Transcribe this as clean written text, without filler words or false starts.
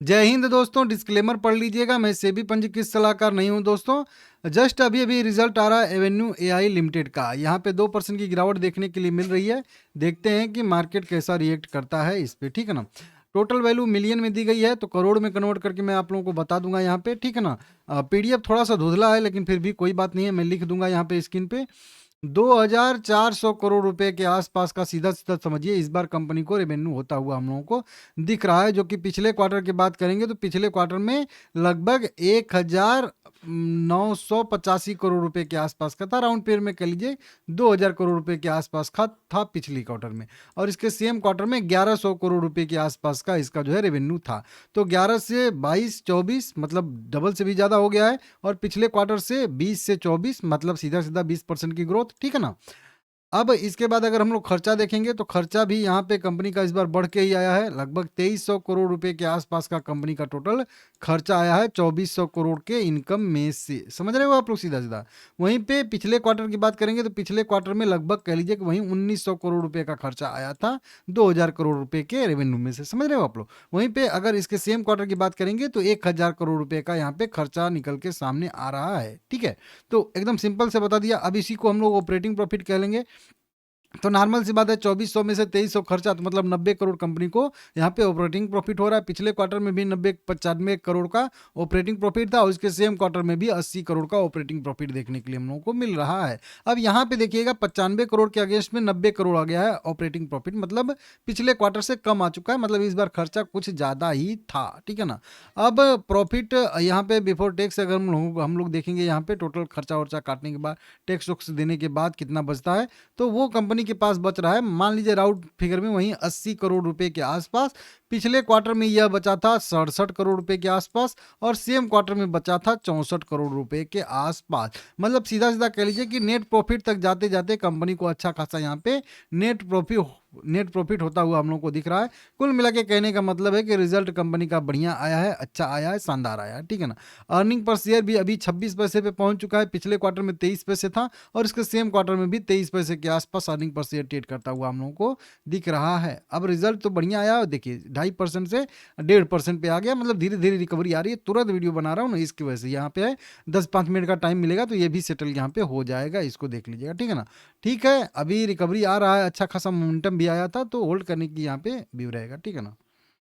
जय हिंद दोस्तों, डिस्क्लेमर पढ़ लीजिएगा। मैं सेबी पंजीकृत सलाहकार नहीं हूं दोस्तों। जस्ट अभी अभी रिजल्ट आ रहा है एवेन्यू एआई लिमिटेड का। यहाँ पे 2% की गिरावट देखने के लिए मिल रही है। देखते हैं कि मार्केट कैसा रिएक्ट करता है इस पे, ठीक है ना। टोटल वैल्यू मिलियन में दी गई है, तो करोड़ में कन्वर्ट करके मैं आप लोगों को बता दूंगा यहाँ पे, ठीक है ना। पीडीएफ थोड़ा सा धुंधला है, लेकिन फिर भी कोई बात नहीं है, मैं लिख दूंगा यहाँ पे स्क्रीन पे। 2400 करोड़ रुपए के आसपास का सीधा सीधा समझिए इस बार कंपनी को रेवेन्यू होता हुआ हम लोगों को दिख रहा है। जो कि पिछले क्वार्टर की बात करेंगे तो पिछले क्वार्टर में लगभग 1985 करोड़ रुपए के आसपास का था। राउंड पेयर में कह लीजिए 2000 करोड़ रुपए के आसपास का था पिछली क्वार्टर में। और इसके सेम क्वार्टर में 1100 करोड़ रुपए के आसपास का इसका जो है रेवेन्यू था। तो 11 से 22 24 मतलब डबल से भी ज़्यादा हो गया है। और पिछले क्वार्टर से 20 से 24 मतलब सीधा सीधा 20% की ग्रोथ, ठीक है ना। अब इसके बाद अगर हम लोग खर्चा देखेंगे तो खर्चा भी यहाँ पे कंपनी का इस बार बढ़ के ही आया है। लगभग 2300 करोड़ रुपए के आसपास का कंपनी का टोटल खर्चा आया है 2400 करोड़ के इनकम में से। समझ रहे हो आप लोग सीधा सीधा। वहीं पे पिछले क्वार्टर की बात करेंगे तो पिछले क्वार्टर में लगभग कह लीजिए कि वहीं 1900 करोड़ रुपए का खर्चा आया था 2000 करोड़ रुपए के रेवेन्यू में से। समझ रहे हो आप लोग। वहीं पे अगर इसके सेम क्वार्टर की बात करेंगे तो 1000 करोड़ रुपए का यहाँ पे खर्चा निकल के सामने आ रहा है, ठीक है। तो एकदम सिंपल से बता दिया। अब इसी को हम लोग ऑपरेटिंग प्रॉफिट कह लेंगे। तो नॉर्मल सी बात है, 2400 में से 2300 खर्चा, तो मतलब 90 करोड़ कंपनी को यहाँ पे ऑपरेटिंग प्रॉफिट हो रहा है। पिछले क्वार्टर में भी 95 करोड़ का ऑपरेटिंग प्रॉफिट था और इसके सेम क्वार्टर में भी 80 करोड़ का ऑपरेटिंग प्रॉफिट देखने के लिए हम लोगों को मिल रहा है। अब यहाँ पे देखिएगा 95 करोड़ के अगेंस्ट में 90 करोड़ आ गया है ऑपरेटिंग प्रॉफिट, मतलब पिछले क्वार्टर से कम आ चुका है। मतलब इस बार खर्चा कुछ ज़्यादा ही था, ठीक है ना। अब प्रॉफिट यहाँ पे बिफोर टैक्स अगर हम लोग देखेंगे, यहाँ पे टोटल खर्चा वर्चा काटने के बाद टैक्स वैक्स देने के बाद कितना बचता है, तो वो कंपनी के पास बच रहा है, मान लीजिए राउंड फिगर में वहीं 80 करोड़ रुपए के आसपास। पिछले क्वार्टर में यह बचा था 67 करोड़ रुपए के आसपास और सेम क्वार्टर में बचा था 64 करोड़ रुपए के आसपास। मतलब सीधा सीधा कह लीजिए कि नेट प्रॉफिट तक जाते जाते कंपनी को अच्छा खासा यहाँ पे नेट प्रॉफिट होता हुआ हम लोग को दिख रहा है। कुल मिला के कहने का मतलब है कि रिजल्ट कंपनी का बढ़िया आया है, अच्छा आया है, शानदार आया है, ठीक है ना। अर्निंग पर शेयर भी अभी 26 पैसे पे पहुंच चुका है। पिछले क्वार्टर में 23 पैसे था और इसके सेम क्वार्टर में भी 23 पैसे के आसपास अर्निंग पर शेयर ट्रेड करता हुआ हम लोगों को दिख रहा है। अब रिजल्ट तो बढ़िया आया, देखिए 2.5% से 1.5% पे आ गया। मतलब धीरे धीरे रिकवरी आ रही है। तुरंत वीडियो बना रहा हूँ ना, इसकी वजह से यहाँ पे है 10-5 मिनट का टाइम मिलेगा तो ये भी सेटल यहाँ पे हो जाएगा। इसको देख लीजिएगा, ठीक है ना। ठीक है, अभी रिकवरी आ रहा है, अच्छा खासा मोमेंटम भी आया था, तो होल्ड करने की यहाँ पे व्यू रहेगा, ठीक है ना।